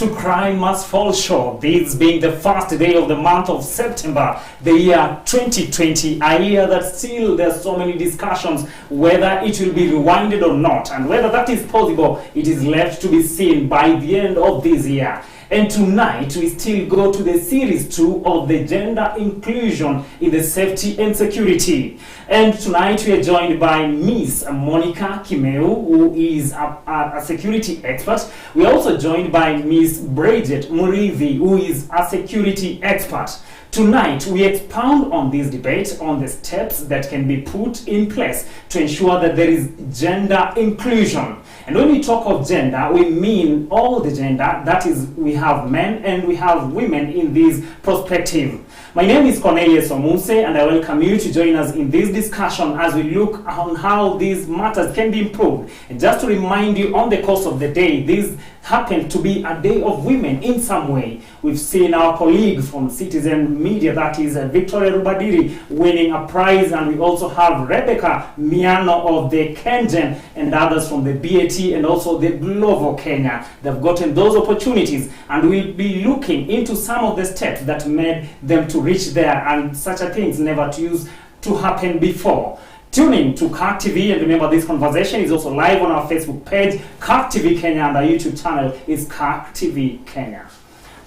to Crime Must Fall Show. This being the first day of the month of September, the year 2020, a year that still there's so many discussions whether it will be rewinded or not, and whether that is possible, it is left to be seen by the end of this year. And tonight, we still go to the series 2 of the gender inclusion in the safety and security. And tonight, we are joined by Miss Monica Kimeu, who is a security expert. We are also joined by Miss Bridget Murithi, who is a security expert. Tonight, we expound on this debate on the steps that can be put in place to ensure that there is gender inclusion. And when we talk of gender, we mean all the gender, that is, we have men and we have women in this perspective. My name is Cornelius Omuse, and I welcome you to join us in this discussion as we look on how these matters can be improved. And just to remind you, on the course of the day, this happened to be a day of women in some way. We've seen our colleague from Citizen Media, that is Victoria Rubadiri, winning a prize, and we also have Rebecca Miano of the KenGen and others from the BAT and also the Glovo Kenya. They've gotten those opportunities, and we'll be looking into some of the steps that made them to reach there, and such a things never used to happen before. Tune in to KAK TV, and remember this conversation is also live on our Facebook page, KAK TV Kenya, and our YouTube channel is KAK TV Kenya.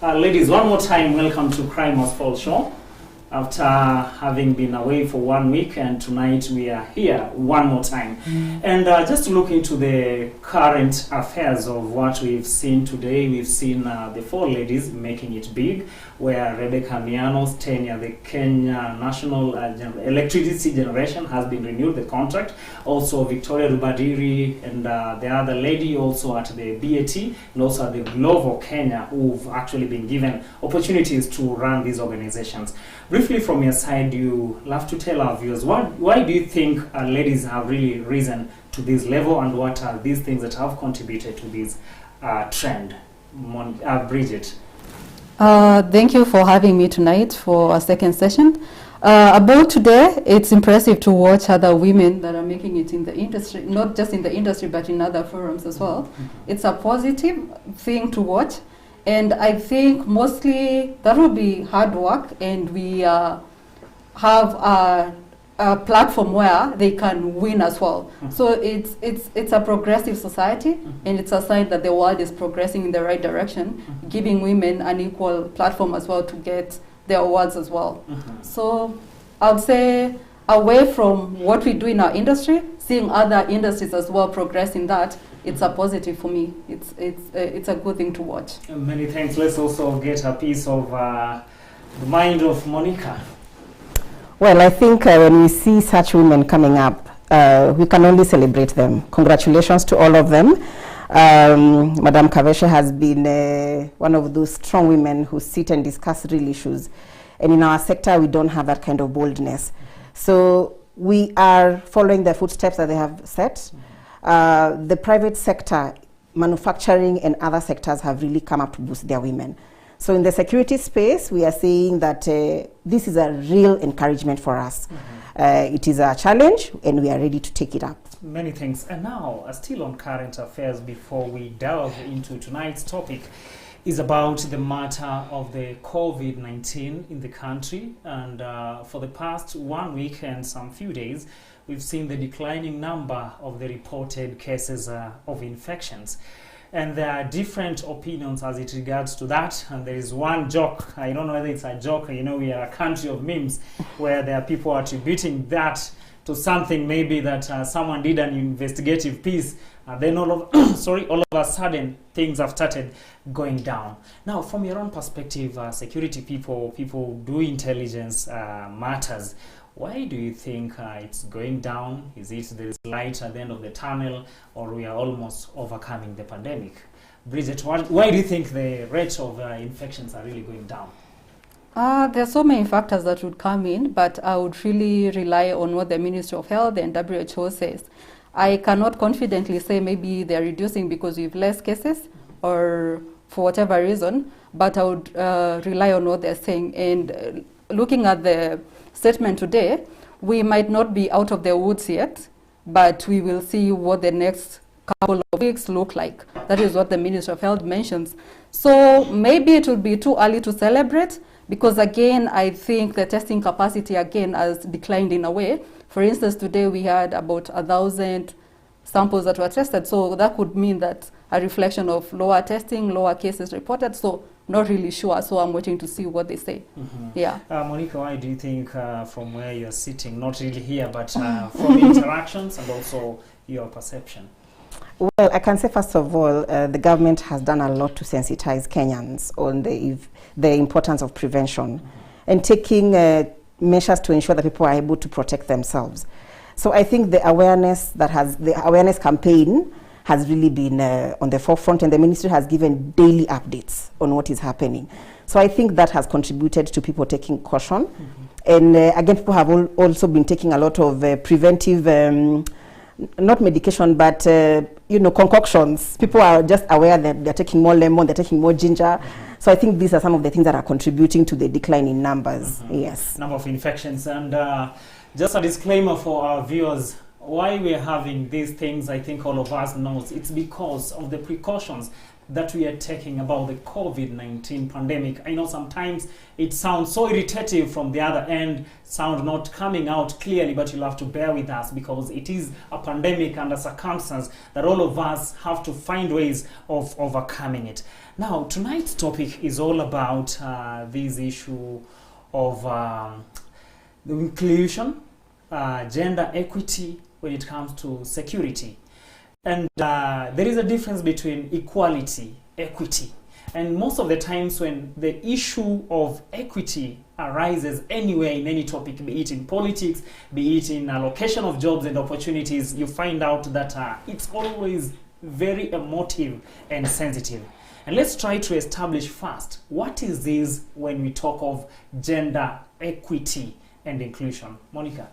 Ladies, one more time, welcome to Crime Must Fall Show. After having been away for 1 week, and tonight we are here one more time. And just to look into the current affairs of what we've seen today, we've seen the 4 ladies making it big, where Rebecca Miano's tenure, the Kenya National Electricity Generation has been renewed, the contract. Also Victoria Rubadiri and the other lady also at the BAT, and also at the Glovo Kenya, who've actually been given opportunities to run these organizations. Briefly from your side, you love to tell our viewers, why do you think ladies have really risen to this level, and what are these things that have contributed to this trend? Bridget. Thank you for having me tonight for a second session. About today, it's impressive to watch other women that are making it in the industry, not just in the industry, but in other forums as well. It's a positive thing to watch. And I think mostly that will be hard work, and we have a platform where they can win as well. So it's a progressive society, and it's a sign that the world is progressing in the right direction, giving women an equal platform as well to get their awards as well. So I would say, away from what we do in our industry, seeing other industries as well progress in that, it's a positive for me. It's a good thing to watch. Many thanks. Let's also get a piece of the mind of Monica. Well, I think when we see such women coming up, we can only celebrate them. Congratulations to all of them. Madam Kaveshe has been one of those strong women who sit and discuss real issues. And in our sector, we don't have that kind of boldness. So we are following the footsteps that they have set. The private sector, manufacturing and other sectors have really come up to boost their women. So in the security space, we are seeing that this is a real encouragement for us. It is a challenge, and we are ready to take it up. Many thanks. And now, still on current affairs, before we delve into tonight's topic, is about the matter of the COVID-19 in the country. And for the past 1 week and some few days, we've seen the declining number of the reported cases of infections. And there are different opinions as it regards to that. And there is one joke, I don't know whether it's a joke, you know, we are a country of memes, where there are people attributing that to something maybe that someone did an investigative piece, and then all of a sudden things have started going down. Now, from your own perspective, security people do intelligence matters. Why do you think it's going down? Is it there is light at the end of the tunnel, or we are almost overcoming the pandemic? Bridget, why do you think the rate of infections are really going down? There are so many factors that would come in, but I would really rely on what the Ministry of Health and WHO says. I cannot confidently say maybe they're reducing because we have less cases or for whatever reason, but I would rely on what they're saying. And looking at the statement today, we might not be out of the woods yet, but we will see what the next couple of weeks look like. That is what the Ministry of Health mentions. So maybe it will be too early to celebrate, because again, I think the testing capacity again has declined in a way. For instance, today we had about 1,000 samples that were tested. So that could mean that a reflection of lower testing, lower cases reported. So not really sure. So I'm waiting to see what they say. Yeah. Monica, why do you think from where you're sitting, not really here, but from interactions and also your perception? Well, I can say first of all, the government has done a lot to sensitize Kenyans on the importance of prevention and taking measures to ensure that people are able to protect themselves. So I think the awareness campaign has really been on the forefront, and the ministry has given daily updates on what is happening. So I think that has contributed to people taking caution. And again, people have also been taking a lot of preventive, not medication, but concoctions. People are just aware that they're taking more lemon, they're taking more ginger. So I think these are some of the things that are contributing to the decline in numbers. Yes. Number of infections. And just a disclaimer for our viewers, why we're having these things, I think all of us knows, it's because of the precautions that we are taking about the COVID-19 pandemic. I know sometimes it sounds so irritative from the other end, sound not coming out clearly, but you'll have to bear with us because it is a pandemic and a circumstance that all of us have to find ways of overcoming it. Now, tonight's topic is all about this issue of the inclusion, gender equity when it comes to security. And there is a difference between equality, equity. And most of the times when the issue of equity arises anywhere in any topic, be it in politics, be it in allocation of jobs and opportunities, you find out that it's always very emotive and sensitive. And let's try to establish first, what is this when we talk of gender equity and inclusion? Monica.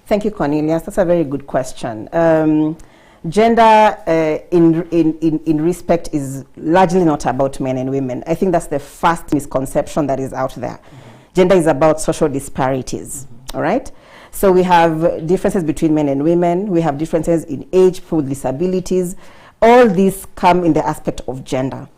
Thank you, Cornelius. That's a very good question. Gender in respect is largely not about men and women. I think that's the first misconception that is out there. Gender is about social disparities, all right? So we have differences between men and women. We have differences in age, people with disabilities. All these come in the aspect of gender.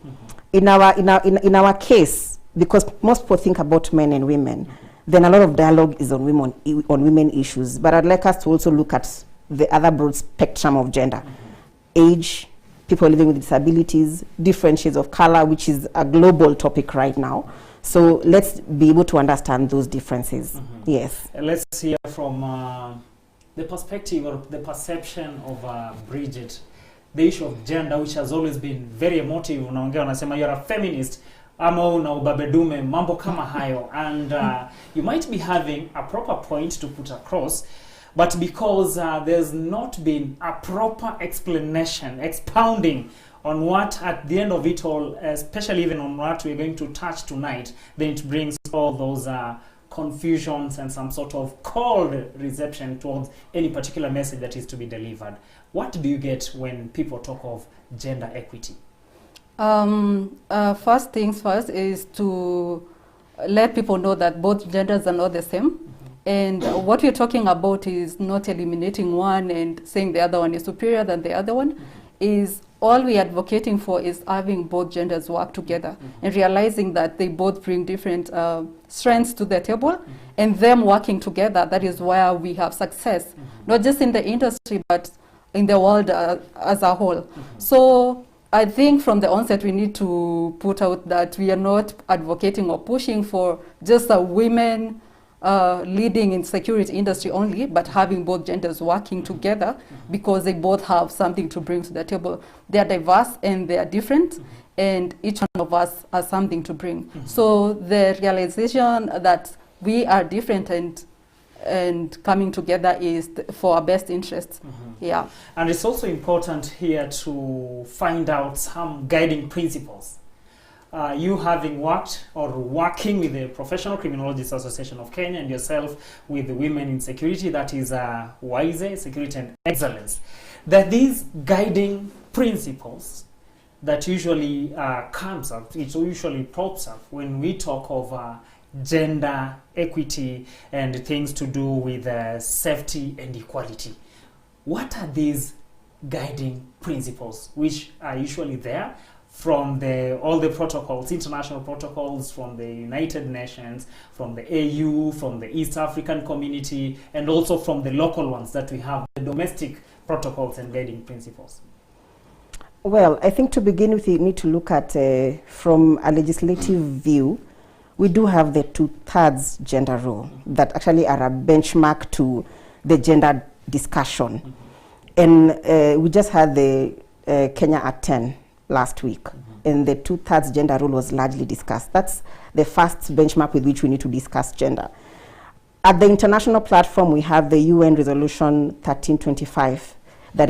In our case, because most people think about men and women, then a lot of dialogue is on women issues. But I'd like us to also look at the other broad spectrum of gender. Age, people living with disabilities, different shades of color, which is a global topic right now. So let's be able to understand those differences. Yes. Let's hear from the perspective or the perception of Bridget, the issue of gender, which has always been very emotive. Unaongea unasema you're a feminist, ama una ubabedume, mambo kama hayo. And you might be having a proper point to put across, but because there's not been a proper explanation, expounding on what at the end of it all, especially even on what we're going to touch tonight, then it brings all those confusions and some sort of cold reception towards any particular message that is to be delivered. What do you get when people talk of gender equity? First things first is to let people know that both genders are not the same. And what we're talking about is not eliminating one and saying the other one is superior than the other one. Is all we're advocating for is having both genders work together and realizing that they both bring different strengths to the table, and them working together, that is where we have success, not just in the industry, but in the world as a whole. So I think from the onset we need to put out that we are not advocating or pushing for just a women leading in security industry only, but having both genders working together because they both have something to bring to the table. They are diverse and they are different, and each one of us has something to bring. So the realization that we are different and coming together is for our best interests. Yeah. And it's also important here to find out some guiding principles. You having worked or working with the Professional Criminologists Association of Kenya and yourself with the Women in Security, that is WISE, Security and Excellence, that these guiding principles that usually comes up, it usually pops up when we talk of gender equity and things to do with safety and equality. What are these guiding principles which are usually there from all the protocols, international protocols, from the United Nations, from the AU, from the East African community, and also from the local ones that we have, the domestic protocols and guiding principles? Well, I think to begin with, you need to look at, from a legislative view, we do have the 2/3 gender rule that actually are a benchmark to the gender discussion. And we just had the Kenya at 10 last week, and the 2/3 gender rule was largely discussed. That's the first benchmark with which we need to discuss gender. At the international platform, we have the UN Resolution 1325 that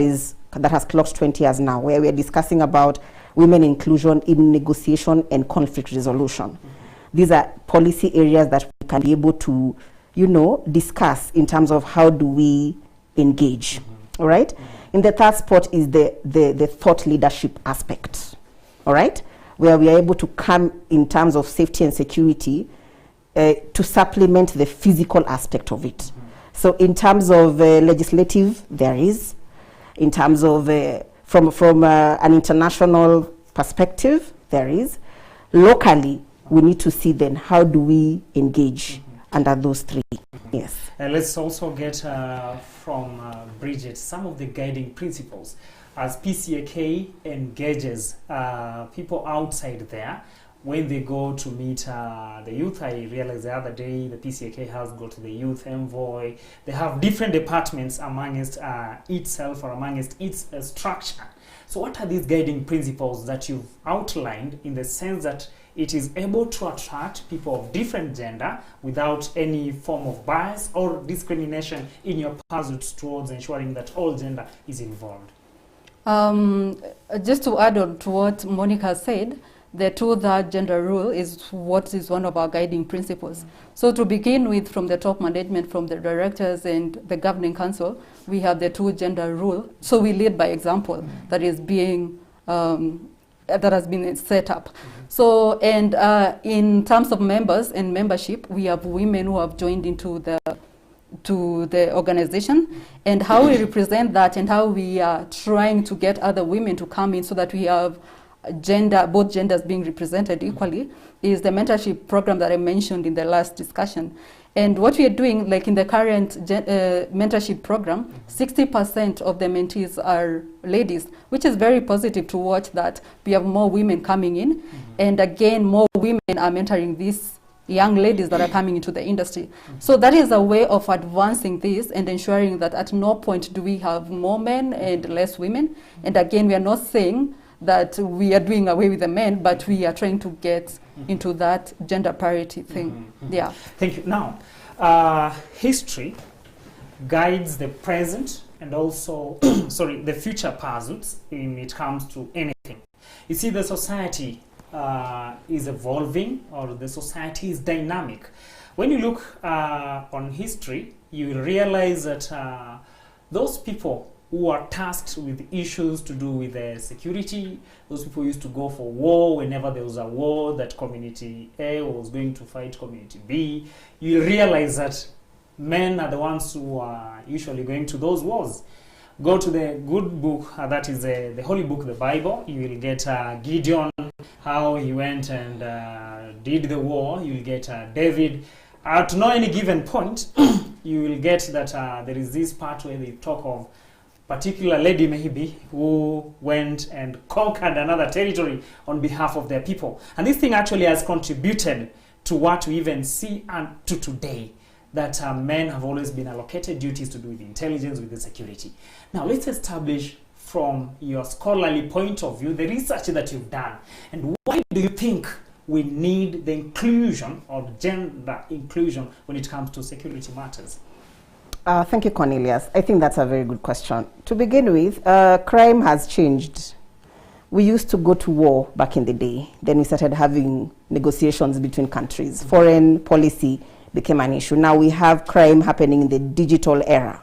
has clocked 20 years now, where we are discussing about women inclusion in negotiation and conflict resolution. These are policy areas that we can be able to, discuss in terms of how do we engage. All right? In the third spot is the thought leadership aspect. All right? Where we are able to come in terms of safety and security to supplement the physical aspect of it. So in terms of legislative, there is. In terms of, from an international perspective, there is. Locally, we need to see then how do we engage under those three. Yes. Let's also get from Bridget some of the guiding principles as PCAK engages people outside there when they go to meet the youth. I realized the other day the PCAK has got the youth envoy. They have different departments amongst itself or amongst its structure. So what are these guiding principles that you've outlined in the sense that it is able to attract people of different gender without any form of bias or discrimination in your pursuit towards ensuring that all gender is involved? Just to add on to what Monica said, the 2/3 gender rule is what is one of our guiding principles. So to begin with, from the top management, from the directors and the governing council, we have the 2 gender rule. So we lead by example that is being that has been set up. So, and in terms of members and membership, we have women who have joined into the organization, and how we represent that and how we are trying to get other women to come in so that we have both genders being represented equally, is the mentorship program that I mentioned in the last discussion. And what we are doing, like in the current mentorship program, 60% of the mentees are ladies, which is very positive to watch that we have more women coming in. And again, more women are mentoring these young ladies that are coming into the industry. So that is a way of advancing this and ensuring that at no point do we have more men and less women. And again, we are not saying that we are doing away with the men, but we are trying to get into that gender parity thing. Yeah. Thank you. Now, history guides the present and also, the future pursuits when it comes to anything. You see, the society is evolving, or the society is dynamic. When you look on history, you will realize that those people who are tasked with issues to do with security, those people used to go for war whenever there was a war that community A was going to fight community B. You realize that men are the ones who are usually going to those wars. Go to the good book, that is the holy book, the Bible. You will get Gideon, how he went and did the war. You will get David. At no any given point, you will get that there is this part where they talk of particular lady maybe who went and conquered another territory on behalf of their people. And this thing actually has contributed to what we even see and to today, that men have always been allocated duties to do with intelligence, with the security. Now let's establish from your scholarly point of view the research that you've done, and why do you think we need the inclusion or gender inclusion when it comes to security matters? Thank you, Cornelius. I think that's a very good question. To begin with, crime has changed. We used to go to war back in the day. Then we started having negotiations between countries. Foreign policy became an issue. Now we have crime happening in the digital era.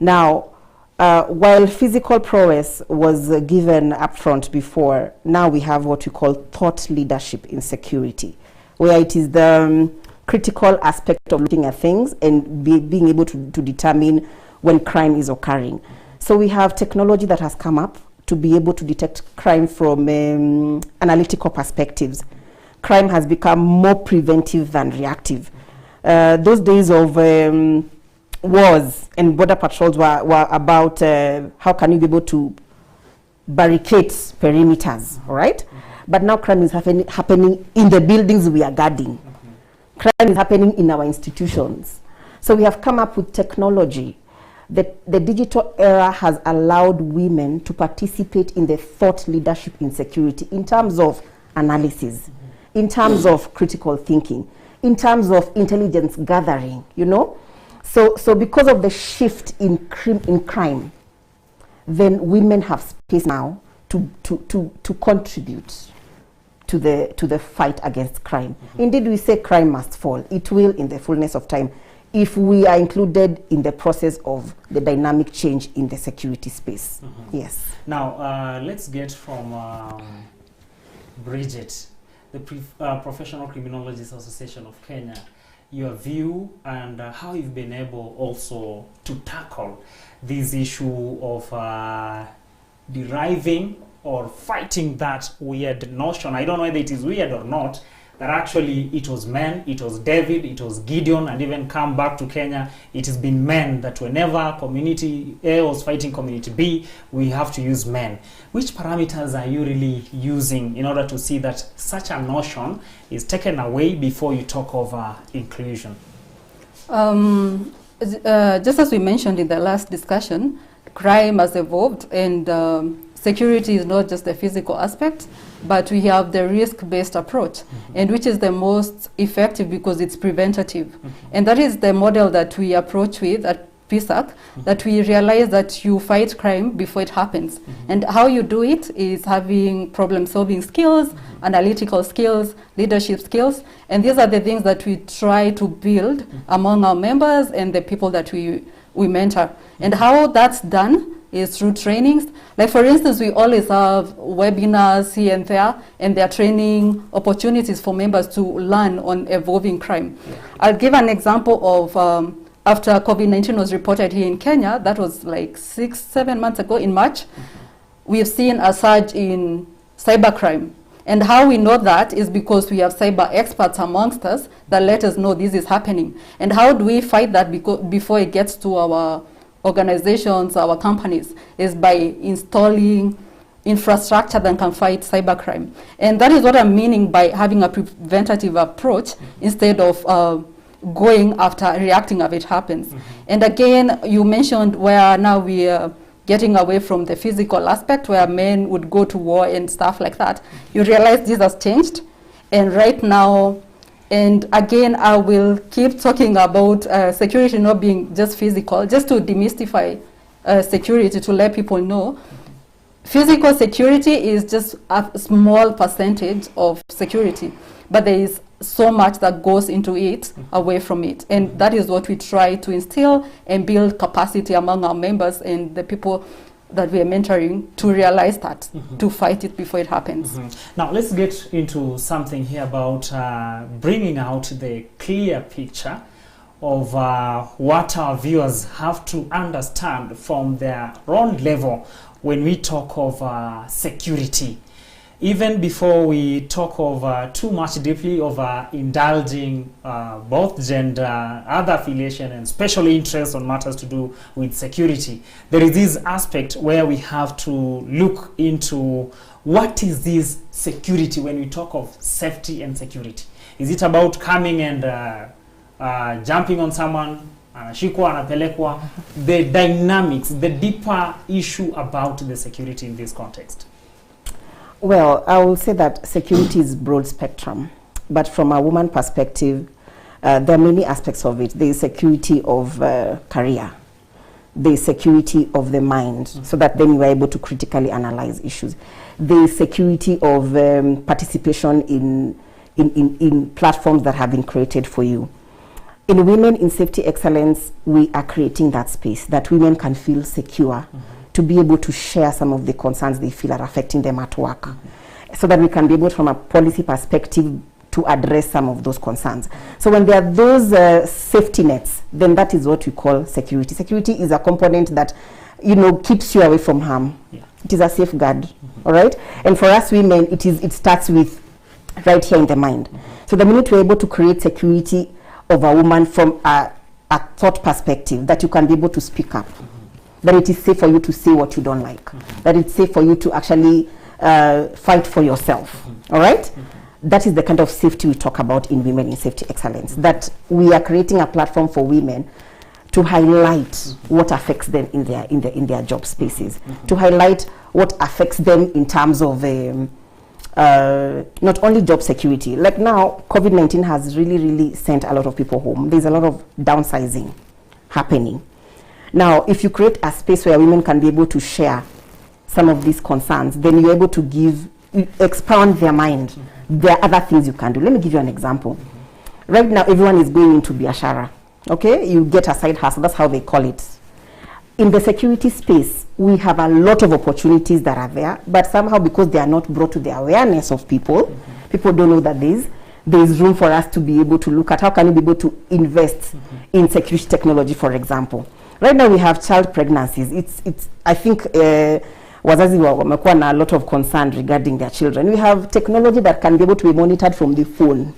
Now, while physical prowess was given upfront before, now we have what we call thought leadership in security, where it is the critical aspect of looking at things and being able to determine when crime is occurring. So we have technology that has come up to be able to detect crime from analytical perspectives. Crime has become more preventive than reactive. Those days of wars and border patrols were about how can you be able to barricade perimeters, all right? But now crime is happening in the buildings we are guarding. Crime is happening in our institutions. So we have come up with technology. The digital era has allowed women to participate in the thought leadership in security in terms of analysis, in terms of critical thinking, in terms of intelligence gathering, you know? So because of the shift in crime, then women have space now to contribute to the fight against crime. Indeed, we say crime must fall. It will in the fullness of time if we are included in the process of the dynamic change in the security space. Yes. Now, let's get from Bridget, the Professional Criminologists Association of Kenya, your view and how you've been able also to tackle this issue of deriving or fighting that weird notion. I don't know whether it is weird or not, that actually it was men, it was David, it was Gideon, and even come back to Kenya, it has been men, that whenever community A was fighting community B, we have to use men. Which parameters are you really using in order to see that such a notion is taken away before you talk of inclusion? Just as we mentioned in the last discussion, crime has evolved, and security is not just the physical aspect, but we have the risk-based approach, and which is the most effective because it's preventative. And that is the model that we approach with at PSAC, that we realize that you fight crime before it happens. And how you do it is having problem-solving skills, analytical skills, leadership skills, and these are the things that we try to build among our members and the people that we mentor. And how that's done is through trainings. Like for instance, we always have webinars here and there are training opportunities for members to learn on evolving crime. I'll give an example of after COVID-19 was reported here in Kenya, that was like 6-7 months ago in March, we've seen a surge in cybercrime. And how we know that is because we have cyber experts amongst us that let us know this is happening. And how do we fight that before it gets to our organizations, our companies, is by installing infrastructure that can fight cybercrime. And that is what I'm meaning by having a preventative approach instead of going after reacting if it happens. And again, you mentioned where now we are getting away from the physical aspect where men would go to war and stuff like that. You realize this has changed. And right now, and again, I will keep talking about security not being just physical, just to demystify security, to let people know. Physical security is just a small percentage of security, but there is so much that goes into it, away from it. And that is what we try to instill and build capacity among our members and the people that we are mentoring to realize that, to fight it before it happens. Now let's get into something here about bringing out the clear picture of what our viewers have to understand from their own level when we talk of security. Even before we talk of too much deeply of indulging both gender, other affiliation, and special interests on matters to do with security, there is this aspect where we have to look into what is this security when we talk of safety and security. Is it about coming and jumping on someone, anashikwa, anapelekwa, the dynamics, the deeper issue about the security in this context? Well, I will say that security is broad spectrum, but from a woman perspective, there are many aspects of it. There is security of career. There is security of the mind, so that then you are able to critically analyze issues. There is security of participation in platforms that have been created for you. In Women in Safety Excellence, we are creating that space that women can feel secure to be able to share some of the concerns they feel are affecting them at work, so that we can be able, from a policy perspective, to address some of those concerns. So when there are those safety nets, then that is what we call security. Security is a component that keeps you away from harm. Yeah. It is a safeguard, all right? And for us women, it starts with right here in the mind. So the minute we're able to create security of a woman from a thought perspective, that you can be able to speak up, that it is safe for you to say what you don't like, that it's safe for you to actually fight for yourself, all right? That is the kind of safety we talk about in Women in Safety Excellence, that we are creating a platform for women to highlight what affects them in their job spaces, to highlight what affects them in terms of not only job security. Like now, COVID-19 has really sent a lot of people home. There's a lot of downsizing happening. Now, if you create a space where women can be able to share some of these concerns, then you're able to expound their mind. There are other things you can do. Let me give you an example. Right now, everyone is going into biashara. Okay, you get a side hustle. That's how they call it. In the security space, we have a lot of opportunities that are there, but somehow because they are not brought to the awareness of people, people don't know that there's room for us to be able to look at how can we be able to invest in security technology, for example. Right now we have child pregnancies. It's I think wazazi wamekuwa na a lot of concern regarding their children. We have technology that can be able to be monitored from the phone.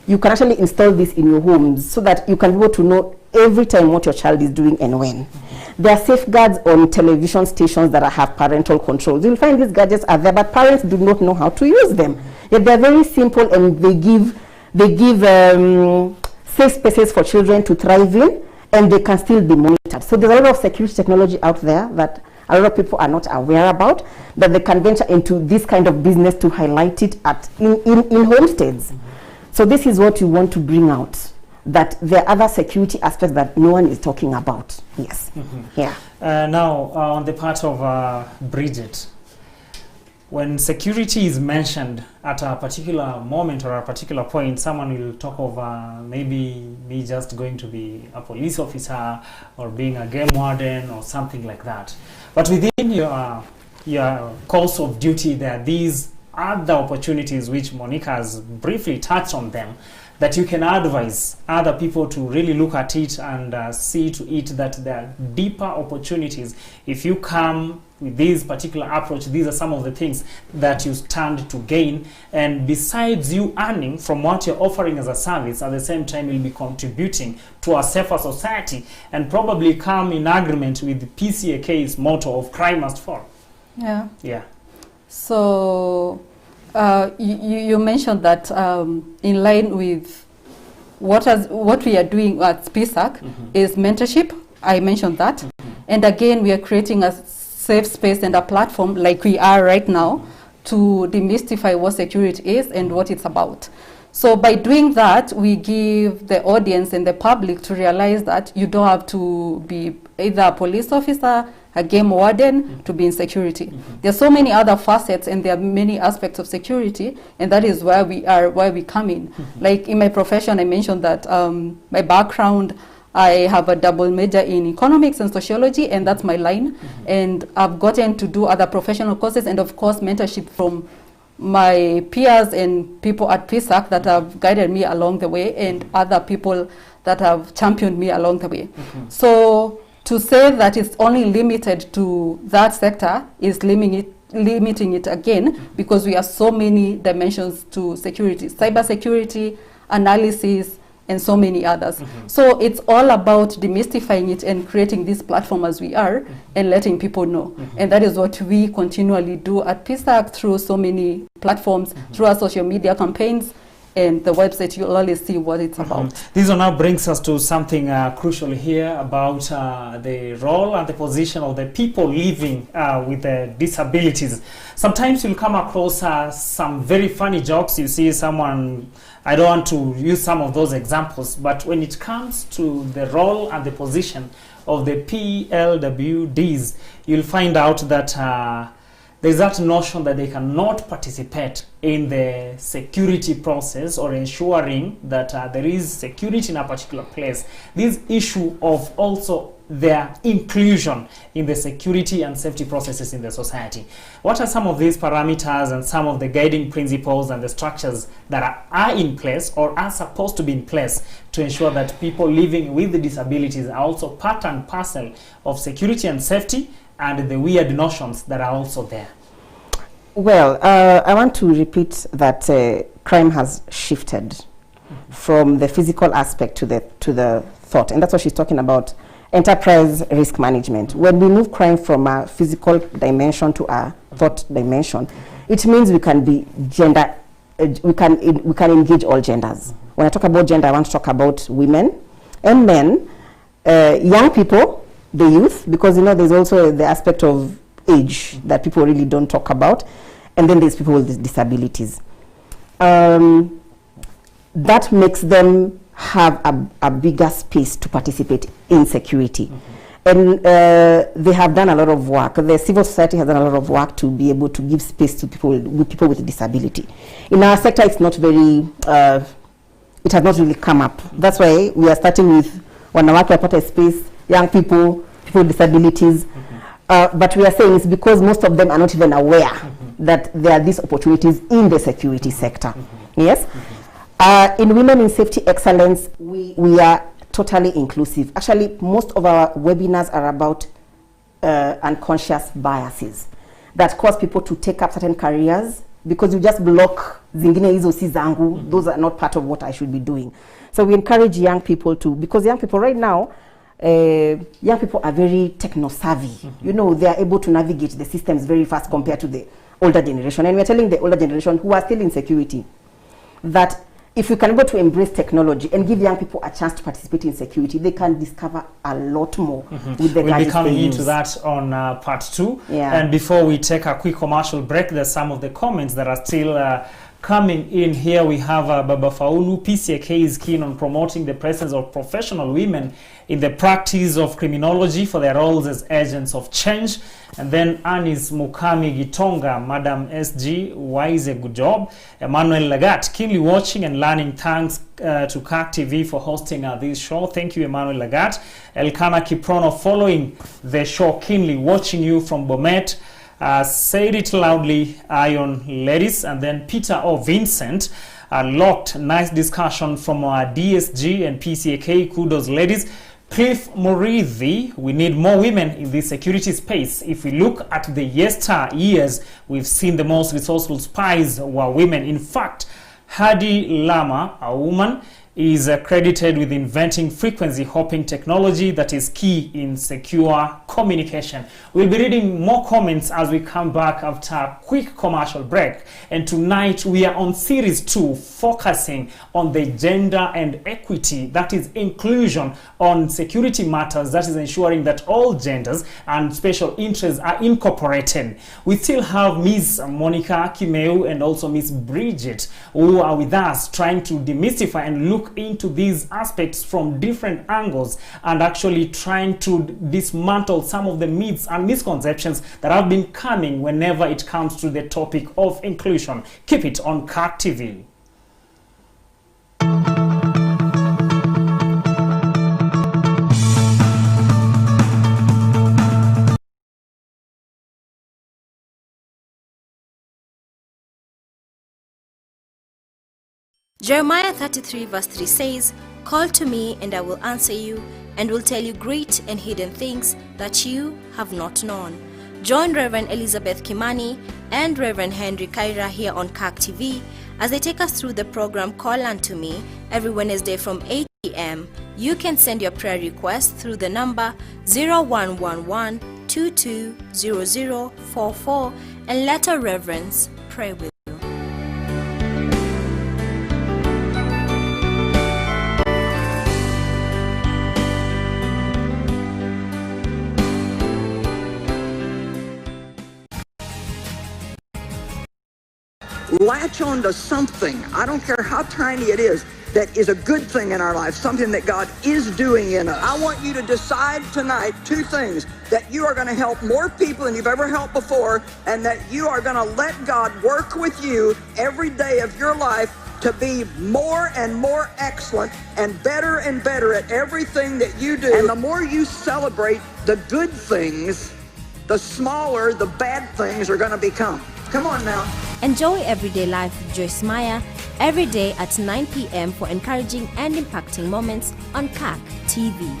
You can actually install this in your homes so that you can be able to know every time what your child is doing and when. There are safeguards on television stations that have parental controls. You'll find these gadgets are there, but parents do not know how to use them. Yet they're very simple, and they give safe spaces for children to thrive in, and they can still be monitored. So there's a lot of security technology out there that a lot of people are not aware about, that they can venture into this kind of business to highlight it in homesteads. So this is what you want to bring out, that there are other security aspects that no one is talking about. Yes. Yeah. Now, on the part of Bridget, when security is mentioned at a particular moment or a particular point, someone will talk of maybe me just going to be a police officer or being a game warden or something like that. But within your course of duty, there are these other opportunities which Monica has briefly touched on them, that you can advise other people to really look at it and see to it that there are deeper opportunities. If you come with this particular approach, these are some of the things that you stand to gain. And besides you earning from what you're offering as a service, at the same time you'll be contributing to a safer society and probably come in agreement with the PCAK's motto of crime must fall. Yeah. Yeah. So you mentioned that in line with what we are doing at PSAC is mentorship. I mentioned that. And again, we are creating a safe space and a platform like we are right now to demystify what security is and what it's about. So by doing that, we give the audience and the public to realize that you don't have to be either a police officer, a game warden to be in security. There are so many other facets and there are many aspects of security, and that is where we come in. Like in my profession, I mentioned that my background, I have a double major in economics and sociology, and that's my line. And I've gotten to do other professional courses and of course mentorship from my peers and people at PSAC that have guided me along the way, and other people that have championed me along the way. So to say that it's only limited to that sector is limiting it again, because we have so many dimensions to security, cyber security, analysis, and so many others. So it's all about demystifying it and creating this platform as we are and letting people know. And that is what we continually do at PSAC through so many platforms, through our social media campaigns, and the website. You'll always see what it's about. This now brings us to something crucial here about the role and the position of the people living with disabilities. Sometimes you'll come across some very funny jokes. You see someone, I don't want to use some of those examples, but when it comes to the role and the position of the PLWDs, you'll find out that there's that notion that they cannot participate in the security process or ensuring that there is security in a particular place. This issue of also their inclusion in the security and safety processes in the society. What are some of these parameters and some of the guiding principles and the structures that are in place or are supposed to be in place to ensure that people living with the disabilities are also part and parcel of security and safety and the weird notions that are also there? Well, I want to repeat that crime has shifted from the physical aspect to the thought, and that's what she's talking about, enterprise risk management. When we move crime from a physical dimension to a thought dimension, it means we can be gender, we can engage all genders. When I talk about gender, I want to talk about women and men, young people, the youth, because there's also the aspect of age that people really don't talk about, and then there's people with disabilities. That makes them have a bigger space to participate in security. And they have done a lot of work. The civil society has done a lot of work to be able to give space to people with disability. In our sector, it's not very, it has not really come up. That's why we are starting with wanawake wapate space, young people, people with disabilities. But we are saying it's because most of them are not even aware that there are these opportunities in the security sector. Yes? In Women in Safety Excellence, we are totally inclusive. Actually, most of our webinars are about unconscious biases that cause people to take up certain careers because you just block zingine hizo si zangu, those are not part of what I should be doing. So we encourage young people to, because young people right now, young people are very techno-savvy. They are able to navigate the systems very fast compared to the older generation. And we're telling the older generation who are still in security that if we can go to embrace technology and give young people a chance to participate in security, they can discover a lot more with the We'll be coming into that on part 2. Yeah. And before we take a quick commercial break, there's some of the comments that are still coming in here. We have Baba Faulu. PCAK is keen on promoting the presence of professional women in the practice of criminology for their roles as agents of change. And then Anis Mukami Gitonga, Madam SG, why is a good job? Emmanuel Lagat, keenly watching and learning. Thanks to CAC TV for hosting this show. Thank you, Emmanuel Lagat. Elkana Kiprono, following the show, keenly watching you from Bomet. Said it loudly, Ion Ladies. And then Peter O. Vincent, locked. Nice discussion from our DSG and PCAK. Kudos, ladies. Cliff Morithi, we need more women in the security space. If we look at the years, we've seen the most resourceful spies were women. In fact, Hadi Lama, a woman, is credited with inventing frequency hopping technology that is key in secure communication. We'll be reading more comments as we come back after a quick commercial break. And tonight we are on series 2, focusing on the gender and equity, that is inclusion on security matters, that is ensuring that all genders and special interests are incorporated. We still have Ms. Monica Kimeu and also Ms. Bridget who are with us trying to demystify and look into these aspects from different angles and actually trying to dismantle some of the myths and misconceptions that have been coming whenever it comes to the topic of inclusion. Keep it on CAC TV. Jeremiah 33 verse 3 says, "Call to me and I will answer you and will tell you great and hidden things that you have not known." Join Reverend Elizabeth Kimani and Reverend Henry Kaira here on CAC TV as they take us through the program Call Unto Me every Wednesday from 8 p.m. You can send your prayer request through the number 0111 220044 and let our reverends pray with you. Latch on to something, I don't care how tiny it is, that is a good thing in our life, something that God is doing in us. I want you to decide tonight 2 things: that you are going to help more people than you've ever helped before, and that you are going to let God work with you every day of your life to be more and more excellent and better at everything that you do. And the more you celebrate the good things, the smaller the bad things are going to become. Come on now. Enjoy Everyday Life with Joyce Meyer every day at 9 p.m. for encouraging and impacting moments on CAC TV.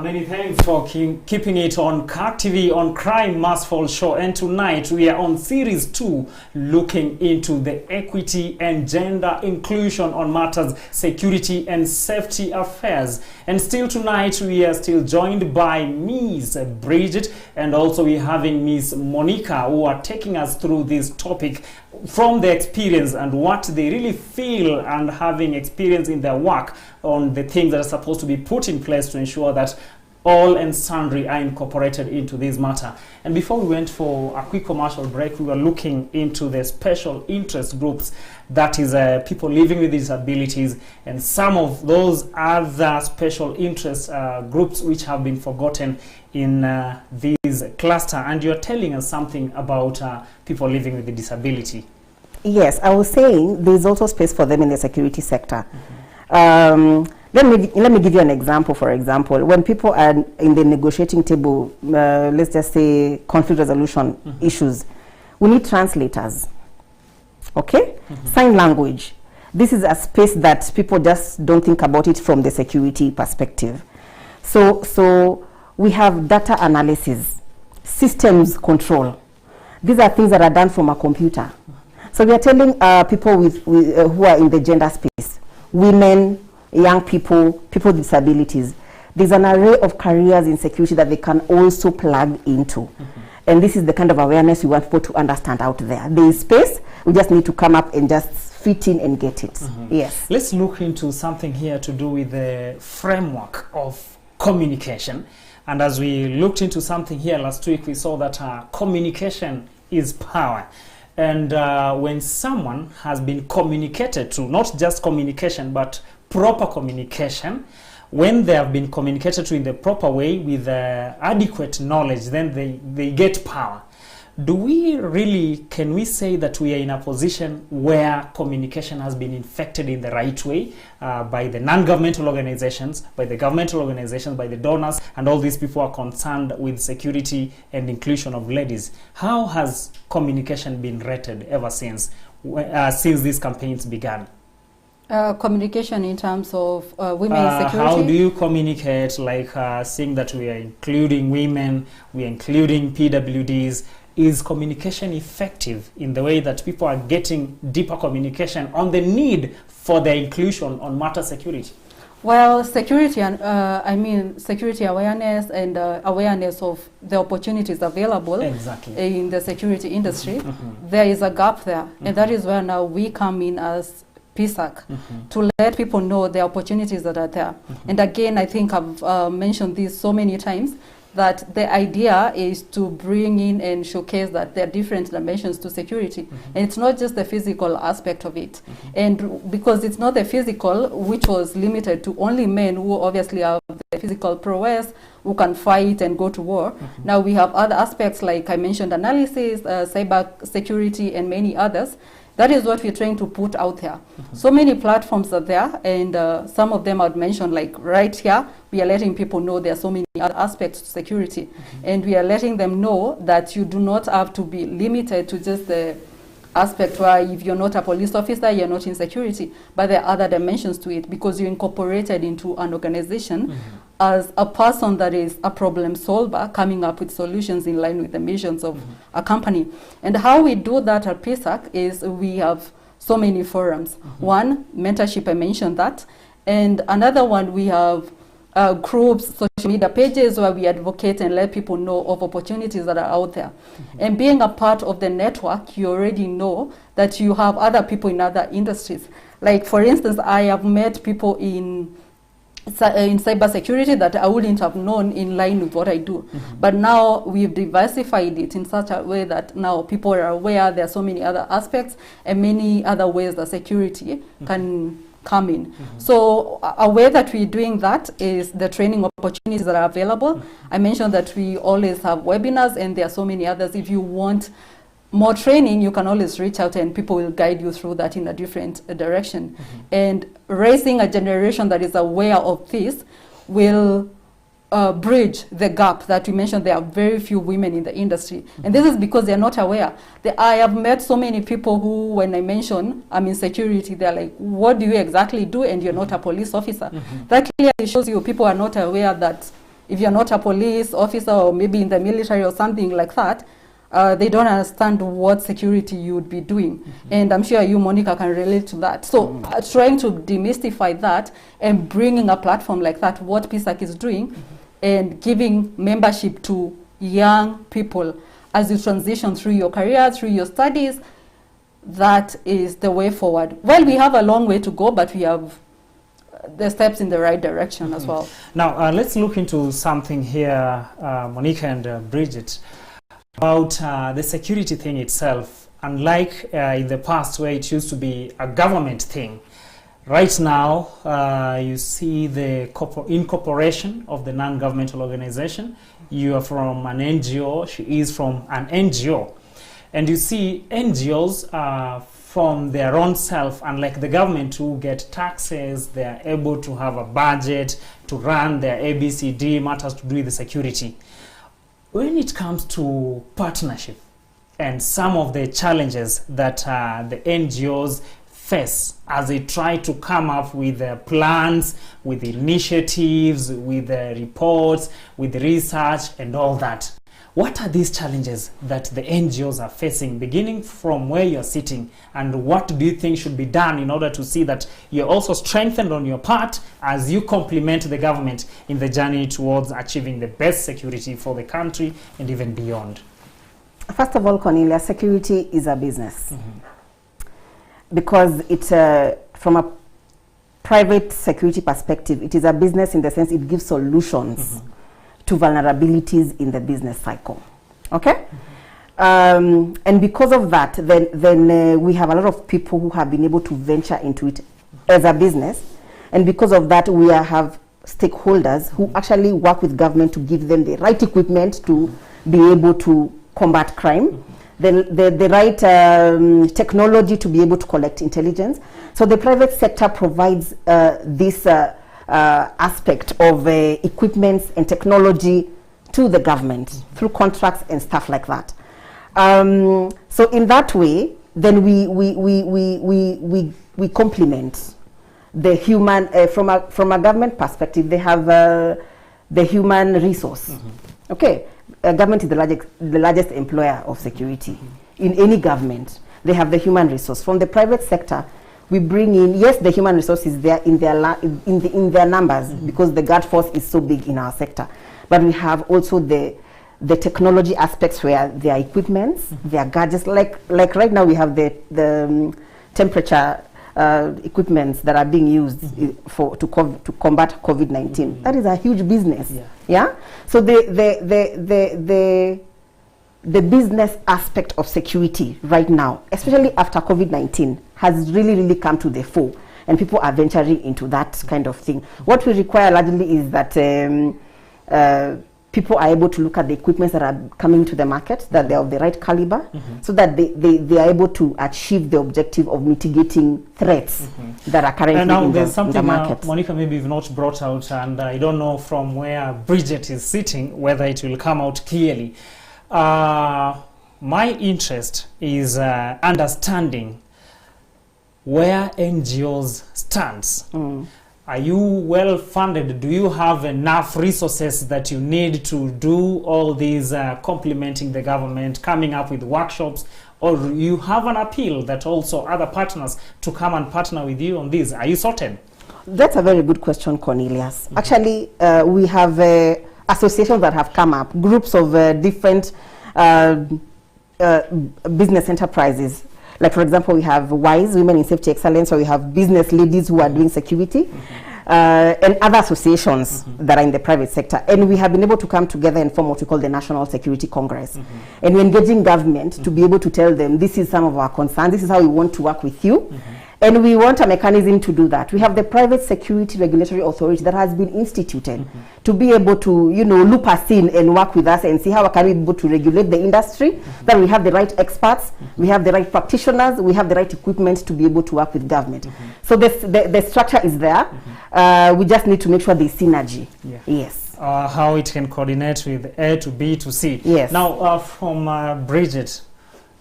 Many thanks for keeping it on CAC TV on Crime Must Fall Show. And tonight we are on Series 2, looking into the equity and gender inclusion on matters security and safety affairs. And still tonight we are still joined by Miss Bridget, and also we're having Miss Monica, who are taking us through this topic from their experience and what they really feel and having experience in their work on the things that are supposed to be put in place to ensure that all and sundry are incorporated into this matter. And before we went for a quick commercial break, we were looking into the special interest groups, that is people living with disabilities, and some of those other special interest groups which have been forgotten in this cluster. And you're telling us something about people living with a disability. Yes, I was saying there's also space for them in the security sector. Let me give you an example. For example, when people are in the negotiating table, let's just say conflict resolution issues, we need translators. Okay? Sign language. This is a space that people just don't think about it from the security perspective. So we have data analysis, systems control. These are things that are done from a computer. So we are telling people who are in the gender space, women, young people, people with disabilities, there's an array of careers in security that they can also plug into. And this is the kind of awareness we want people to understand out there. There is space, we just need to come up and just fit in and get it. Yes. Let's look into something here to do with the framework of communication. And as we looked into something here last week, we saw that communication is power. And when someone has been communicated to, not just communication, but proper communication, when they have been communicated to in the proper way with adequate knowledge, then they get power. Can we say that we are in a position where communication has been infected in the right way by the non-governmental organizations, by the governmental organizations, by the donors, and all these people are concerned with security and inclusion of ladies? How has communication been rated ever since these campaigns began? Communication in terms of women's security. How do you communicate, like saying that we are including women, we are including PWDs? Is communication effective in the way that people are getting deeper communication on the need for their inclusion on matter security? Well, security and security awareness and awareness of the opportunities available in the security industry, there is a gap there, and that is where now we come in as PSAC to let people know the opportunities that are there. And again, I think I've mentioned this so many times, that the idea is to bring in and showcase that there are different dimensions to security. And it's not just the physical aspect of it. And because it's not the physical, which was limited to only men who obviously have the physical prowess, who can fight and go to war. Now we have other aspects, like I mentioned, analysis, cyber security, and many others. That is what we're trying to put out there. So many platforms are there, and some of them I'd mention, like right here, we are letting people know there are so many other aspects to security. And we are letting them know that you do not have to be limited to just the aspect where if you're not a police officer, you're not in security, but there are other dimensions to it, because you're incorporated into an organization as a person that is a problem solver, coming up with solutions in line with the missions of a company. And how we do that at PSAC is we have so many forums. One, mentorship, I mentioned that. And another one, we have groups, social media pages where we advocate and let people know of opportunities that are out there. And being a part of the network, you already know that you have other people in other industries. Like, for instance, I have met people in in cybersecurity that I wouldn't have known in line with what I do. But now we've diversified it in such a way that now people are aware there are so many other aspects and many other ways that security can come in. So a way that we're doing that is the training opportunities that are available. I mentioned that we always have webinars, and there are so many others. If you want more training, you can always reach out and people will guide you through that in a different direction. And raising a generation that is aware of this will bridge the gap that we mentioned. There are very few women in the industry, and this is because they're not aware. I have met so many people who, when I mention I'm in security, they're like, what do you exactly do? And you're not a police officer. That clearly shows you people are not aware that if you're not a police officer or maybe in the military or something like that, they don't understand what security you would be doing. And I'm sure you, Monica, can relate to that. So trying to demystify that and bringing a platform like that, what PSAC is doing, and giving membership to young people as you transition through your career, through your studies, that is the way forward. Well, we have a long way to go, but we have the steps in the right direction as well. Now, let's look into something here, Monica and Bridget, about the security thing itself. Unlike in the past where it used to be a government thing, right now you see the incorporation of the non-governmental organization. You are from an NGO, she is from an NGO. And you see NGOs from their own self, unlike the government who get taxes, they are able to have a budget to run their ABCD matters to do with the security. When it comes to partnership and some of the challenges that the NGOs face as they try to come up with plans, with initiatives, with reports, with research and all that, what are these challenges that the NGOs are facing, beginning from where you're sitting, and what do you think should be done in order to see that you're also strengthened on your part as you complement the government in the journey towards achieving the best security for the country and even beyond? First of all, Cornelia, security is a business. Because it's from a private security perspective, it is a business in the sense it gives solutions to vulnerabilities in the business cycle. Okay? And because of that, then we have a lot of people who have been able to venture into it as a business. And because of that, we have stakeholders who actually work with government to give them the right equipment to be able to combat crime, the right technology to be able to collect intelligence. So the private sector provides this aspect of equipment and technology to the government through contracts and stuff like that. So in that way, then we complement the human from a government perspective. They have the human resource. Okay, government is the largest employer of security in any government. They have the human resource. From the private sector, we bring in, yes, the human resource is there in their numbers because the guard force is so big in our sector. But we have also the technology aspects where there are equipments, there are gadgets. Like right now we have the temperature equipments that are being used to combat COVID-19. That is a huge business. Yeah. So the business aspect of security right now, especially after COVID-19, has really come to the fore, and people are venturing into that kind of thing. What we require largely is that people are able to look at the equipments that are coming to the market, that they're of the right caliber, so that they are able to achieve the objective of mitigating threats that are currently and now in there's something the market. Monica, maybe you've not brought out, and I don't know from where Bridget is sitting whether it will come out clearly. My interest is understanding where NGOs stands. Are you well funded? Do you have enough resources that you need to do all these complementing the government, coming up with workshops, or you have an appeal that also other partners to come and partner with you on this? Are you sorted? That's a very good question, Cornelius. Actually, we have associations that have come up, groups of different business enterprises. Like, for example, we have WISE, Women in Safety Excellence, or we have business ladies who are doing security. and other associations that are in the private sector. And we have been able to come together and form what we call the National Security Congress. And we're engaging government to be able to tell them, this is some of our concerns, this is how we want to work with you. And we want a mechanism to do that. We have the Private Security Regulatory Authority that has been instituted to be able to, you know, loop us in and work with us and see how can we be able to regulate the industry, that we have the right experts, we have the right practitioners, we have the right equipment to be able to work with government. So the structure is there. We just need to make sure there's synergy. Yeah. Yes. How it can coordinate with A to B to C. Yes. Now, from Bridget,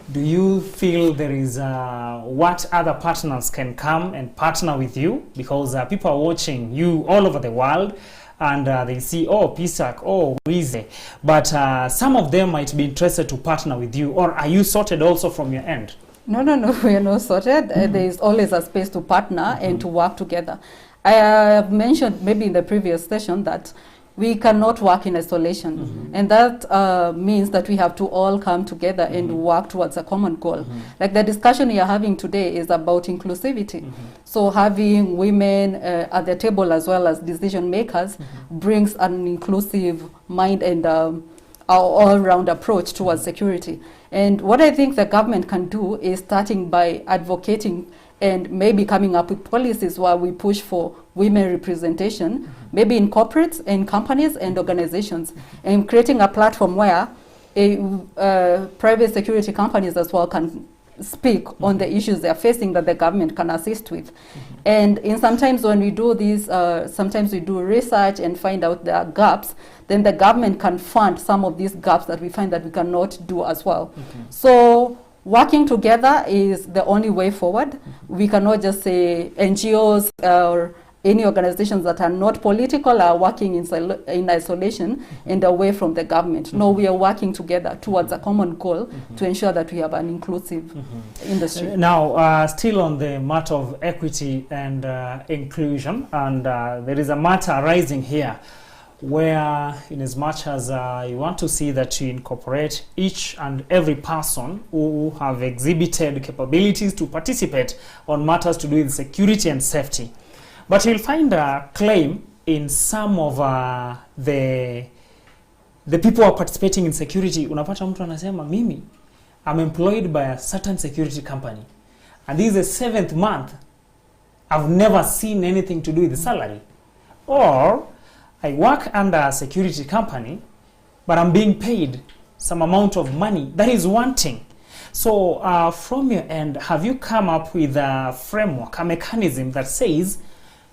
do you feel there is what other partners can come and partner with you? Because people are watching you all over the world, and they see, oh, PSAC, oh, WIZE. But some of them might be interested to partner with you. Or are you sorted also from your end? No, we are not sorted. There is always a space to partner and to work together. I have mentioned maybe in the previous session that we cannot work in isolation. And that means that we have to all come together and work towards a common goal. Like the discussion we are having today is about inclusivity. So having women at the table as well as decision makers brings an inclusive mind and our all-round approach towards security. And what I think the government can do is starting by advocating and maybe coming up with policies where we push for women representation, maybe in corporates, in companies and organizations, and creating a platform where private security companies as well can speak on the issues they are facing that the government can assist with. And in sometimes when we do this, sometimes we do research and find out there are gaps, then the government can fund some of these gaps that we find that we cannot do as well. So working together is the only way forward. We cannot just say NGOs or any organizations that are not political are working in isolation and away from the government. No, we are working together towards a common goal to ensure that we have an inclusive industry. Now, still on the matter of equity and inclusion, and there is a matter arising here where, in as much as you want to see that you incorporate each and every person who have exhibited capabilities to participate on matters to do with security and safety. But you'll find a claim in some of the people who are participating in security. Unapata mtu anasema, mimi, I'm employed by a certain security company, and this is the 7th month. I've never seen anything to do with the salary. Or I work under a security company, but I'm being paid some amount of money that is wanting. So from your end, have you come up with a framework, a mechanism that says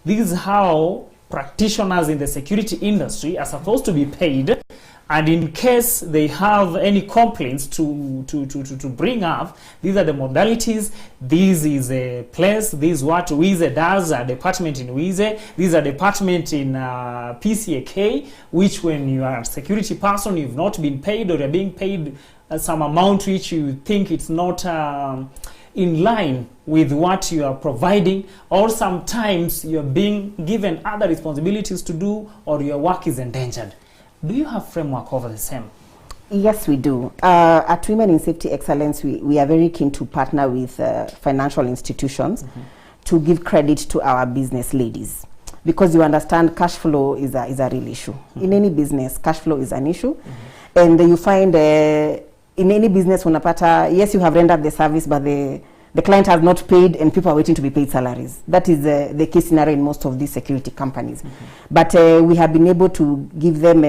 this is how practitioners in the security industry are supposed to be paid, and in case they have any complaints to bring up, these are the modalities, this is a place, this is what WIZE does, a department in WIZE, this is a department in PCAK, which when you are a security person, you've not been paid, or you're being paid some amount which you think it's not in line with what you are providing, or sometimes you're being given other responsibilities to do, or your work is endangered. Do you have framework over the same? Yes, we do. At Women in Safety Excellence, we are very keen to partner with financial institutions to give credit to our business ladies. Because you understand, cash flow is a real issue. In any business, cash flow is an issue. And you find in any business, yes, you have rendered the service, but the client has not paid and people are waiting to be paid salaries. That is the case scenario in most of these security companies. But we have been able to give them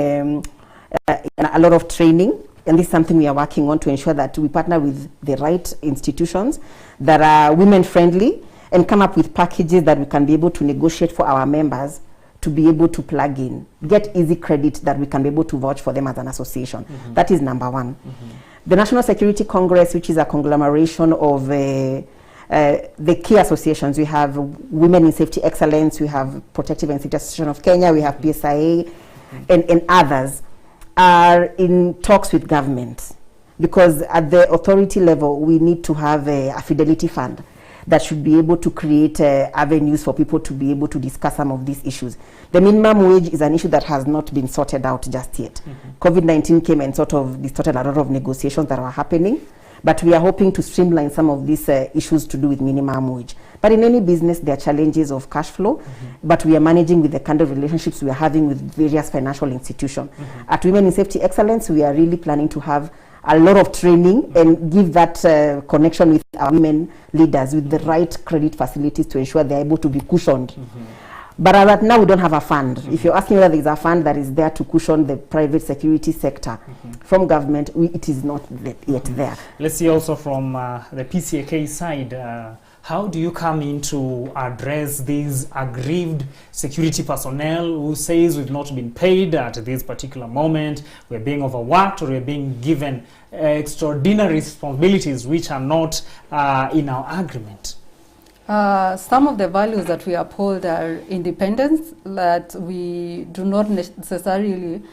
a lot of training, and this is something we are working on to ensure that we partner with the right institutions that are women friendly and come up with packages that we can be able to negotiate for our members to be able to plug in, get easy credit that we can be able to vouch for them as an association. That is number one. The National Security Congress, which is a conglomeration of the key associations. We have Women in Safety Excellence, we have Protective and Safety Association of Kenya, we have PSIA, and others, are in talks with government. Because at the authority level, we need to have a fidelity fund that should be able to create avenues for people to be able to discuss some of these issues. The minimum wage is an issue that has not been sorted out just yet. COVID-19 came and sort of distorted a lot of negotiations that were happening, But we are hoping to streamline some of these issues to do with minimum wage. But in any business, there are challenges of cash flow, but we are managing with the kind of relationships we are having with various financial institutions. At Women in Safety Excellence, we are really planning to have a lot of training and give that connection with our women leaders with the right credit facilities to ensure they're able to be cushioned. But right now, we don't have a fund. If you're asking whether there's a fund that is there to cushion the private security sector from government, it is not yet there. Let's see also from the PCAK side, how do you come in to address these aggrieved security personnel who says we've not been paid at this particular moment, we're being overworked, or we're being given extraordinary responsibilities which are not in our agreement? Some of the values that we uphold are independence, that we do not necessarily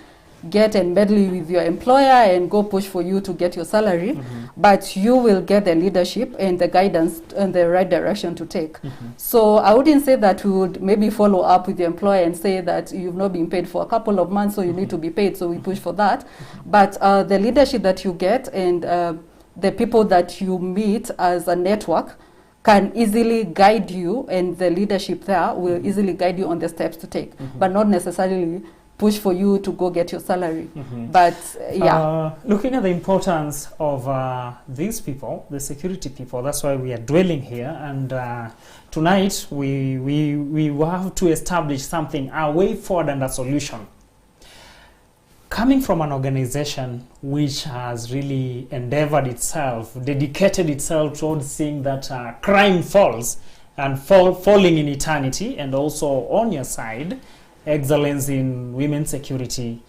get and meddle with your employer and go push for you to get your salary, but you will get the leadership and the guidance and the right direction to take. So I wouldn't say that we would maybe follow up with the employer and say that you've not been paid for a couple of months, so you need to be paid, so we push for that. But the leadership that you get and the people that you meet as a network can easily guide you, and the leadership there will easily guide you on the steps to take, but not necessarily push for you to go get your salary. But yeah. Looking at the importance of these people, the security people, that's why we are dwelling here. And tonight we have to establish something, a way forward and a solution. Coming from an organization which has really endeavored itself, dedicated itself towards seeing that crime falls and falling in eternity, and also on your side, excellence in women's security.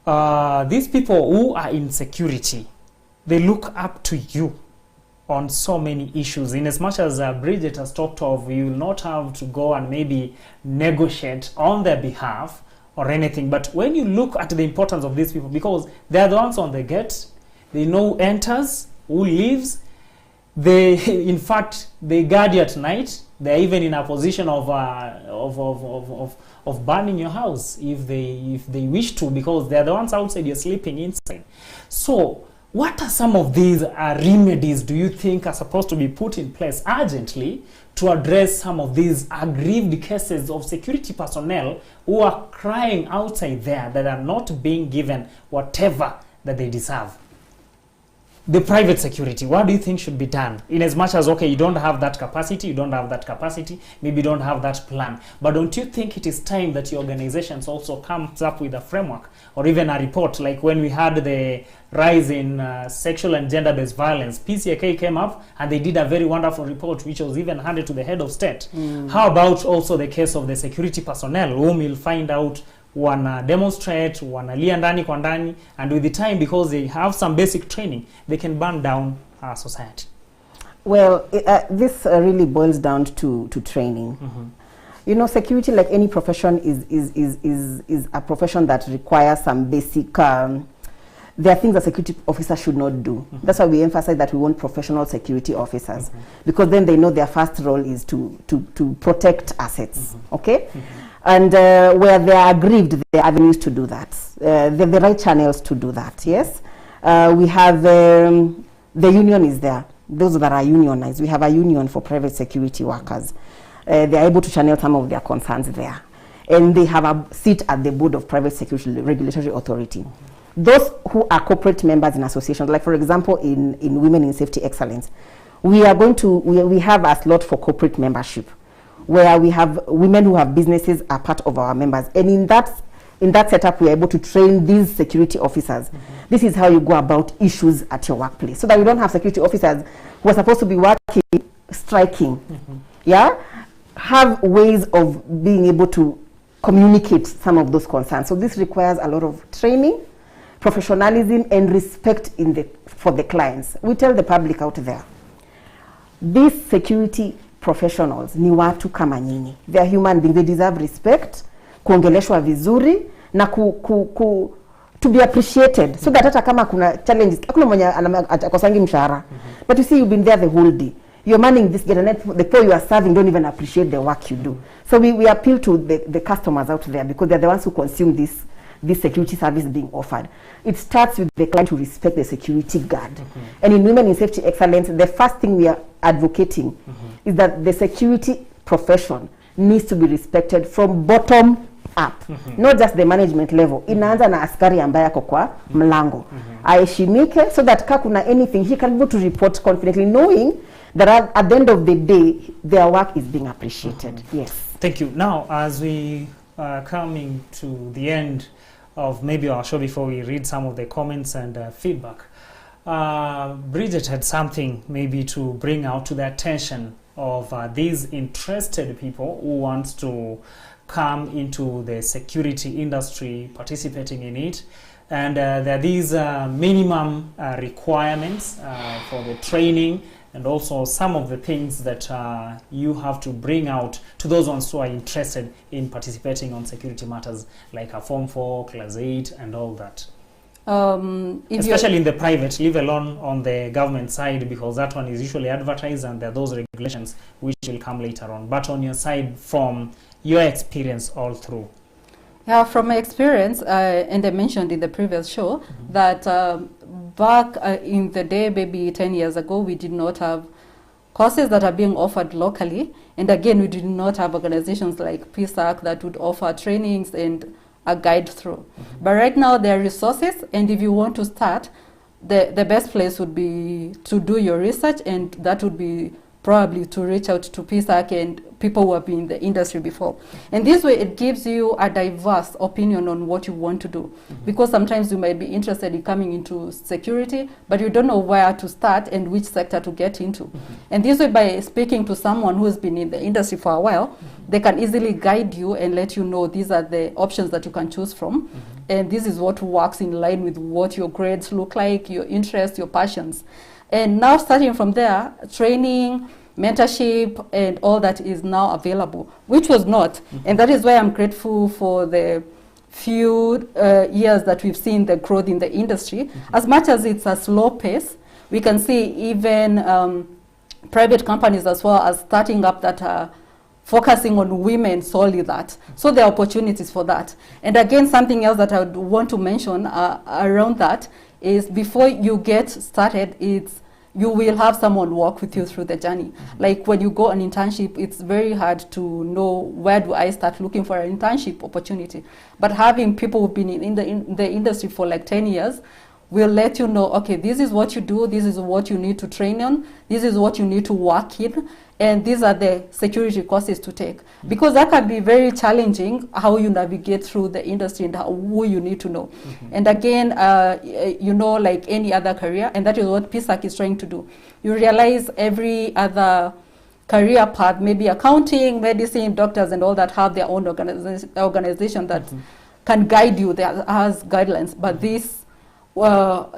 These people who are in security, they look up to you on so many issues. In as much as Bridget has talked of, you will not have to go and maybe negotiate on their behalf or anything. But when you look at the importance of these people, because they are the ones on the gate, they know who enters, who leaves. They, in fact, they guard you at night. They are even in a position of burning your house if they wish to, because they are the ones outside, you're sleeping inside. So what are some of these remedies do you think are supposed to be put in place urgently to address some of these aggrieved cases of security personnel who are crying outside there that are not being given whatever that they deserve? The private security, what do you think should be done? In as much as, okay, you don't have that capacity, maybe you don't have that plan, but don't you think it is time that your organizations also comes up with a framework or even a report? Like when we had the rise in sexual and gender-based violence, PCAK came up and they did a very wonderful report which was even handed to the head of state. How about also the case of the security personnel, whom you'll find out wana demonstrate, wanalia ndani kwa ndani, and with the time, because they have some basic training, they can burn down our society? Well, this really boils down to training. You know, security, like any profession, is a profession that requires some basic there are things a security officer should not do. That's why we emphasize that we want professional security officers, because then they know their first role is to protect assets. Okay? And where they are aggrieved, there are avenues to do that. The right channels to do that, yes. We have, the union is there. Those that are unionized, we have a union for private security workers. They are able to channel some of their concerns there. And they have a seat at the board of private security regulatory authority. Those who are corporate members in associations, like for example in Women in Safety Excellence, we are going to, we have a slot for corporate membership, where we have women who have businesses are part of our members. And in that setup, we are able to train these security officers. This is how you go about issues at your workplace, so that we don't have security officers who are supposed to be working, striking. Yeah? Have ways of being able to communicate some of those concerns. So this requires a lot of training, professionalism, and respect for the clients. We tell the public out there, these security professionals ni watu kama nyinyi. They are human beings. They deserve respect, kuongeleshwa vizuri, na to be appreciated, so that hata kama kuna challenges, hakuna mwenye akosangi mshahara. But you see, you've been there the whole day. You're manning this, the people you are serving don't even appreciate the work you do. So we appeal to the customers out there, because they're the ones who consume this security service being offered. It starts with the client to respect the security guard. And in Women in Safety Excellence, the first thing we are advocating is that the security profession needs to be respected from bottom up, not just the management level. Inaanza na askari ambaye ako kwa mlango. Aheshimike so that kuna anything he can go to report confidently, knowing that at the end of the day their work is being appreciated. Yes. Thank you. Now, as we are coming to the end of maybe our show, before we read some of the comments and feedback, Bridget had something maybe to bring out to the attention of these interested people who want to come into the security industry, participating in it. And there are these minimum requirements for the training, and also some of the things that you have to bring out to those ones who are interested in participating on security matters, like a Form 4, Class 8, and all that. Especially in the private, leave alone on the government side, because that one is usually advertised and there are those regulations which will come later on. But on your side, from your experience all through. Yeah, from my experience, and I mentioned in the previous show that back in the day, maybe 10 years ago, we did not have courses that are being offered locally. And again, we did not have organizations like PSAC that would offer trainings and a guide through. But right now there are resources, and if you want to start, the best place would be to do your research, and that would be probably to reach out to PSAC and people who have been in the industry before. And this way it gives you a diverse opinion on what you want to do. Because sometimes you might be interested in coming into security, but you don't know where to start and which sector to get into. And this way, by speaking to someone who's been in the industry for a while, they can easily guide you and let you know these are the options that you can choose from. And this is what works in line with what your grades look like, your interests, your passions. And now starting from there, training, mentorship, and all that is now available, which was not. And that is why I'm grateful for the few years that we've seen the growth in the industry. As much as it's a slow pace, we can see even private companies as well as starting up that are focusing on women solely that. So there are opportunities for that. And again, something else that I would want to mention around that is before you get started, you will have someone walk with you through the journey. Like when you go on internship, it's very hard to know where do I start looking for an internship opportunity. But having people who've been in the industry for like 10 years will let you know, okay, this is what you do, this is what you need to train on, this is what you need to work in, and these are the security courses to take. Because that can be very challenging, how you navigate through the industry and who you need to know. And again, you know, like any other career, and that is what PSAC is trying to do. You realize every other career path, maybe accounting, medicine, doctors, and all that have their own organization that can guide you, that has guidelines. But this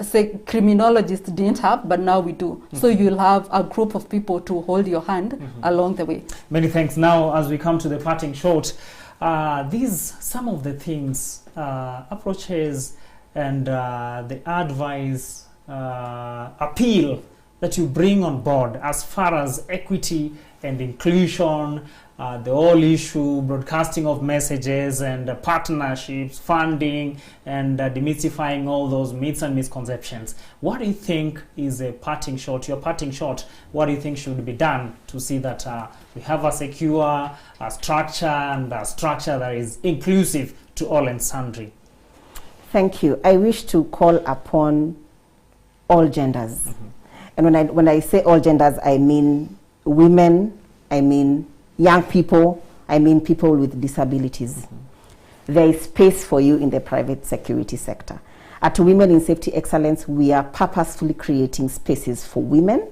say criminologists didn't have, but now we do. So you'll have a group of people to hold your hand along the way. Many thanks. Now, as we come to the parting shot, these some of the things, approaches, and the advice, appeal that you bring on board as far as equity and inclusion, the whole issue, broadcasting of messages and partnerships, funding, and demystifying all those myths and misconceptions. What do you think is a parting shot? Your parting shot, what do you think should be done to see that we have a secure structure, and a structure that is inclusive to all and sundry? Thank you. I wish to call upon all genders. And when I say all genders, I mean women, I mean young people, I mean people with disabilities. There is space for you in the private security sector. At Women in Safety Excellence, we are purposefully creating spaces for women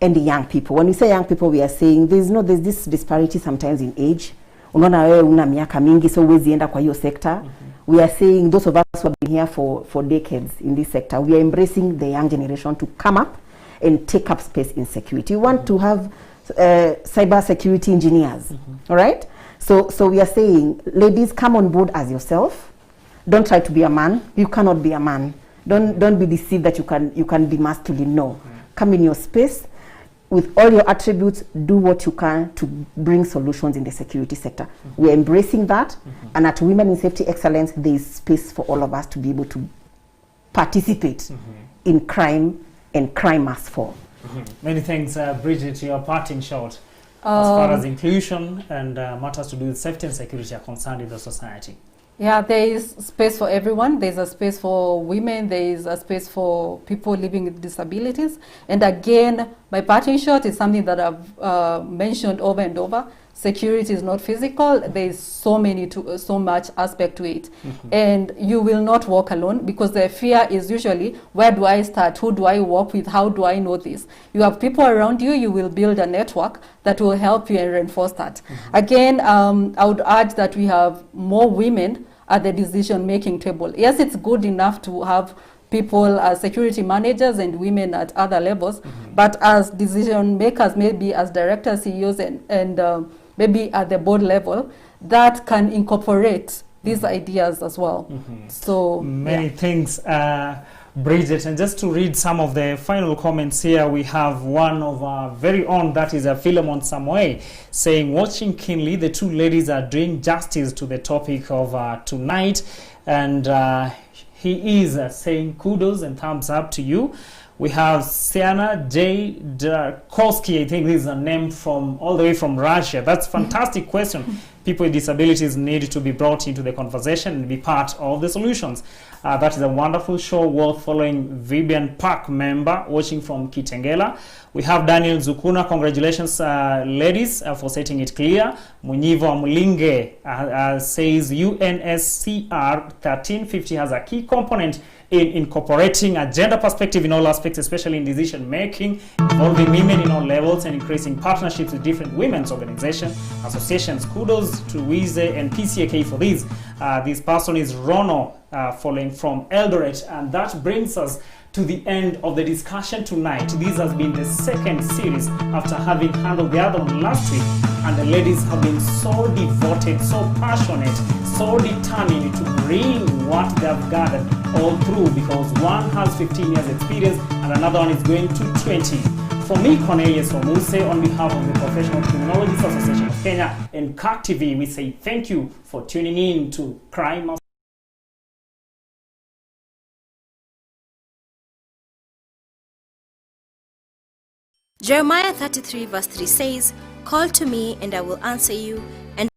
and young people. When we say young people, we are saying there's this disparity sometimes in age. Unaona wewe una miaka mingi, so huwezi enda kwa hiyo sector. We are saying those of us who have been here for decades in this sector, we are embracing the young generation to come up and take up space in security. We want to have cyber security engineers, all right? So we are saying, ladies, come on board as yourself. Don't try to be a man. You cannot be a man. Don't be deceived that you can be masculine. No, come in your space. with all your attributes, do what you can to bring solutions in the security sector. We're embracing that, and at Women in Safety Excellence, there is space for all of us to be able to participate in crime and crime must fall. Many thanks, Bridget. Your parting shot as far as inclusion and matters to do with safety and security are concerned in the society. Yeah, there is space for everyone. There's a space for women. There is a space for people living with disabilities. And again, my parting shot is something that I've mentioned over and over. Security is not physical. There is so much aspect to it. And you will not walk alone, because the fear is usually, where do I start? Who do I work with? How do I know this? You have people around you. You will build a network that will help you and reinforce that. Again, I would urge that we have more women at the decision-making table. Yes, it's good enough to have people as security managers and women at other levels, but as decision makers, maybe as directors, CEOs, and maybe at the board level, that can incorporate these ideas as well. So many things, Bridget. And just to read some of the final comments here, we have one of our very own, that is Philemon Samoe, saying, watching keenly, the two ladies are doing justice to the topic of tonight. And he is saying kudos and thumbs up to you. We have Siana J. Darkovsky, I think this is a name from all the way from Russia. That's a fantastic question. People with disabilities need to be brought into the conversation and be part of the solutions. That is a wonderful show worth following. Vivian Park member watching from Kitengela. We have Daniel Zukuna. Congratulations, ladies, for setting it clear. Munyivo Mulinge says UNSCR 1350 has a key component in incorporating a gender perspective in all aspects, especially in decision making, involving women in all levels, and increasing partnerships with different women's organizations, associations. Kudos to WIZE and PCAK for this. This person is Rono, following from Eldoret, and that brings us to the end of the discussion tonight. This has been the second series after having handled the other one last week, and the ladies have been so devoted, so passionate, so determined to bring what they have gathered all through, because one has 15 years experience and another one is going to 20. For me, Cornelius Omuse, on behalf of the Professional Criminologists Association of Kenya and CAC TV, we say thank you for tuning in to Crime. Jeremiah 33 verse 3 says, "Call to me and I will answer you, and